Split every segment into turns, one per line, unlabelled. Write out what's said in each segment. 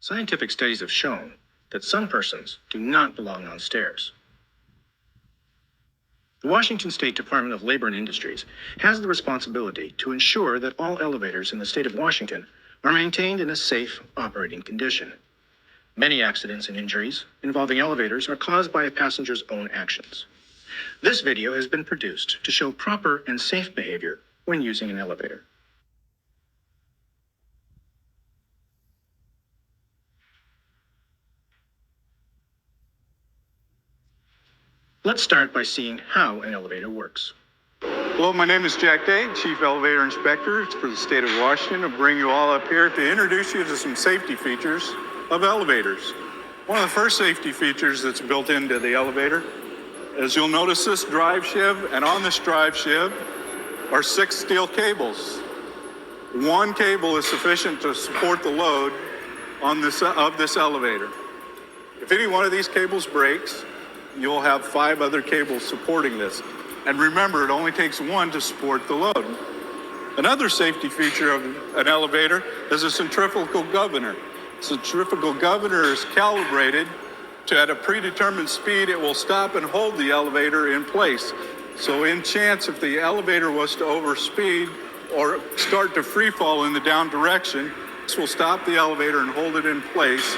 Scientific studies have shown that some persons do not belong on stairs. The Washington State Department of Labor and Industries has the responsibility to ensure that all elevators in the state of Washington are maintained in a safe operating condition. Many accidents and injuries involving elevators are caused by a passenger's own actions. This video has been produced to show proper and safe behavior when using an elevator. Let's start by seeing how an elevator works.
Hello, my name is Jack Day, Chief Elevator Inspector for the state of Washington. I'll bring you all up here to introduce you to some safety features of elevators. One of the first safety features that's built into the elevator is you'll notice this drive sheave, and on this drive sheave are 6 steel cables. One cable is sufficient to support the load of this elevator. If any one of these cables breaks, you'll have 5 other cables supporting this. And remember, it only takes one to support the load. Another safety feature of an elevator is a centrifugal governor. Centrifugal governor is calibrated to, at a predetermined speed, it will stop and hold the elevator in place. So in chance if the elevator was to overspeed or start to free fall in the down direction, this will stop the elevator and hold it in place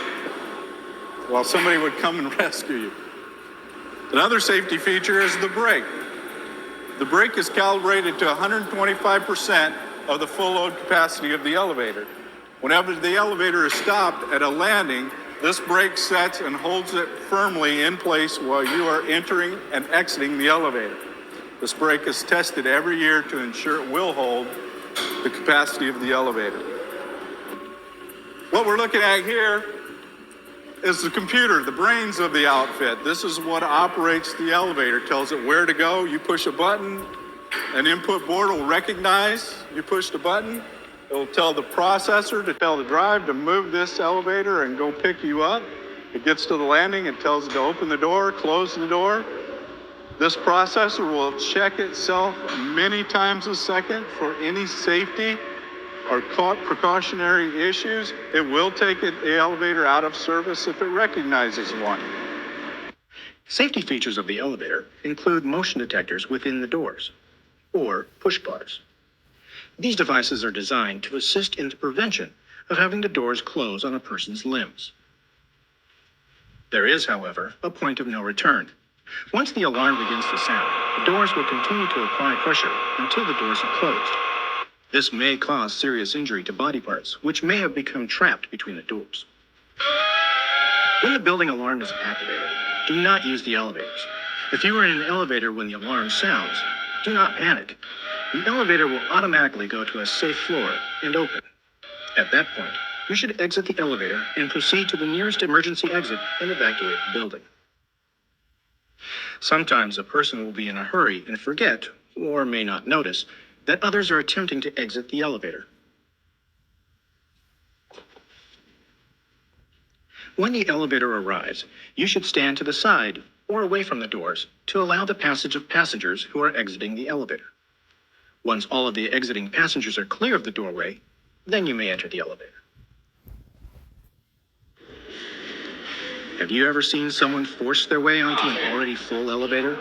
while somebody would come and rescue you. Another safety feature is the brake. The brake is calibrated to 125% of the full load capacity of the elevator. Whenever the elevator is stopped at a landing, this brake sets and holds it firmly in place while you are entering and exiting the elevator. This brake is tested every year to ensure it will hold the capacity of the elevator. What we're looking at here is the computer, the brains of the outfit. This is what operates the elevator, tells it where to go. You push a button, an input board will recognize you pushed a button. It'll tell the processor to tell the drive to move this elevator and go pick you up. It gets to the landing, it tells it to open the door, close the door. This processor will check itself many times a second for any safety or precautionary issues. It will take the elevator out of service if it recognizes one.
Safety features of the elevator include motion detectors within the doors, or push bars. These devices are designed to assist in the prevention of having the doors close on a person's limbs. There is, however, a point of no return. Once the alarm begins to sound, the doors will continue to apply pressure until the doors are closed. This may cause serious injury to body parts, which may have become trapped between the doors. When the building alarm is activated, do not use the elevators. If you are in an elevator when the alarm sounds, do not panic. The elevator will automatically go to a safe floor and open. At that point, you should exit the elevator and proceed to the nearest emergency exit and evacuate the building. Sometimes a person will be in a hurry and forget, or may not notice, that others are attempting to exit the elevator. When the elevator arrives, you should stand to the side or away from the doors to allow the passage of passengers who are exiting the elevator. Once all of the exiting passengers are clear of the doorway, then you may enter the elevator. Have you ever seen someone force their way onto an already full elevator?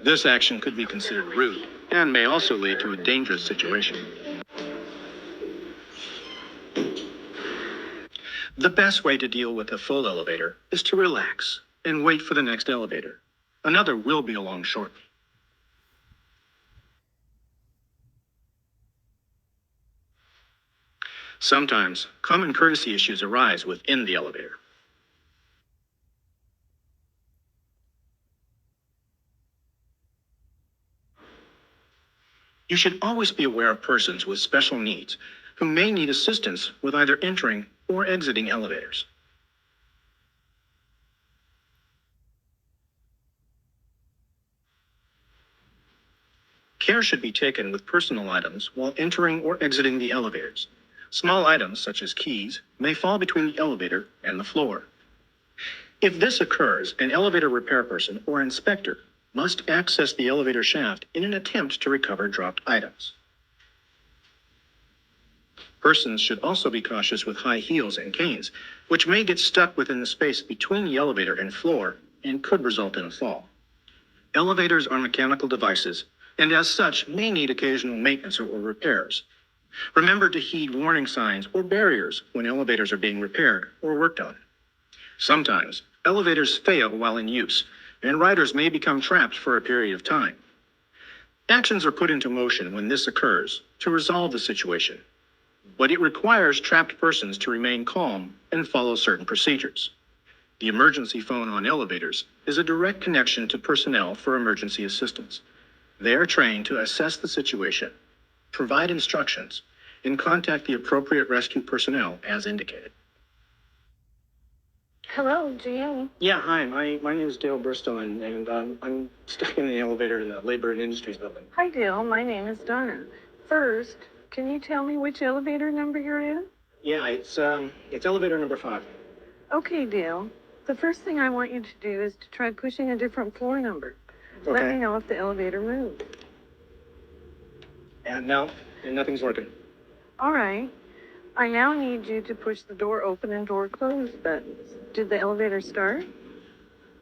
This action could be considered rude and may also lead to a dangerous situation. The best way to deal with a full elevator is to relax and wait for the next elevator. Another will be along shortly. Sometimes, common courtesy issues arise within the elevator. You should always be aware of persons with special needs who may need assistance with either entering or exiting elevators. Care should be taken with personal items while entering or exiting the elevators. Small items, such as keys, may fall between the elevator and the floor. If this occurs, an elevator repair person or inspector must access the elevator shaft in an attempt to recover dropped items. Persons should also be cautious with high heels and canes, which may get stuck within the space between the elevator and floor and could result in a fall. Elevators are mechanical devices, and as such may need occasional maintenance or repairs. Remember to heed warning signs or barriers when elevators are being repaired or worked on. Sometimes, elevators fail while in use, and riders may become trapped for a period of time. Actions are put into motion when this occurs to resolve the situation, but it requires trapped persons to remain calm and follow certain procedures. The emergency phone on elevators is a direct connection to personnel for emergency assistance. They are trained to assess the situation, provide instructions, and contact the appropriate rescue personnel as indicated.
Hello, GM.
Yeah, hi, my name is Dale Bristow, and I'm stuck in the elevator in the Labor and Industries building.
Hi, Dale. My name is Donna. First, can you tell me which elevator number you're in?
Yeah, it's elevator number 5.
Okay, Dale. The first thing I want you to do is to try pushing a different floor number. Let me know if the elevator moves.
And no, nothing's working.
All right. I now need you to push the door open and door close buttons. Did the elevator start?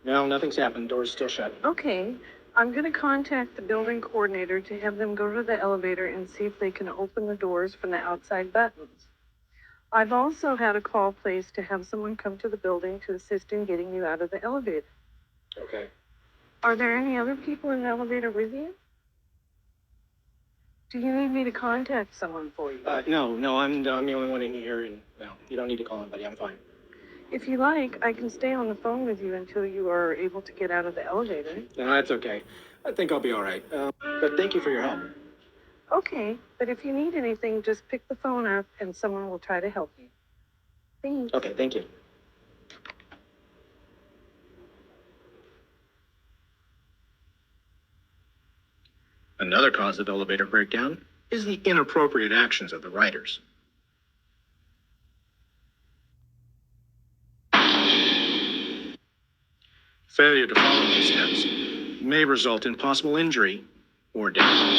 No, nothing's happened. Door's still shut.
Okay. I'm going to contact the building coordinator to have them go to the elevator and see if they can open the doors from the outside buttons. I've also had a call placed to have someone come to the building to assist in getting you out of the elevator.
Okay.
Are there any other people in the elevator with you? Do you need me to contact someone for you?
No, I'm the only one in here, and no, you don't need to call anybody. I'm fine.
If you like, I can stay on the phone with you until you are able to get out of the elevator.
No, that's okay. I think I'll be all right. But thank you for your help.
Okay, but if you need anything, just pick the phone up and someone will try to help you. Thanks.
Okay, thank you. Another cause of elevator breakdown is the inappropriate actions of the riders. Failure to follow these steps may result in possible injury or death.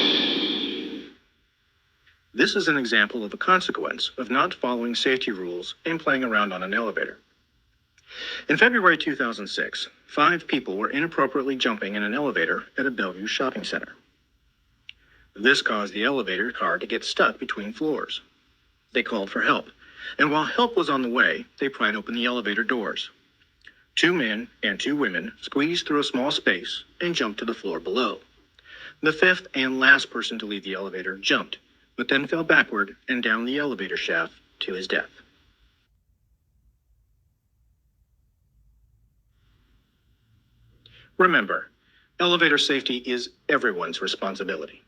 This is an example of a consequence of not following safety rules and playing around on an elevator. In February 2006, 5 people were inappropriately jumping in an elevator at a Bellevue shopping center. This caused the elevator car to get stuck between floors. They called for help, and while help was on the way, they pried open the elevator doors. 2 men and 2 women squeezed through a small space and jumped to the floor below. The 5th and last person to leave the elevator jumped, but then fell backward and down the elevator shaft to his death. Remember, elevator safety is everyone's responsibility.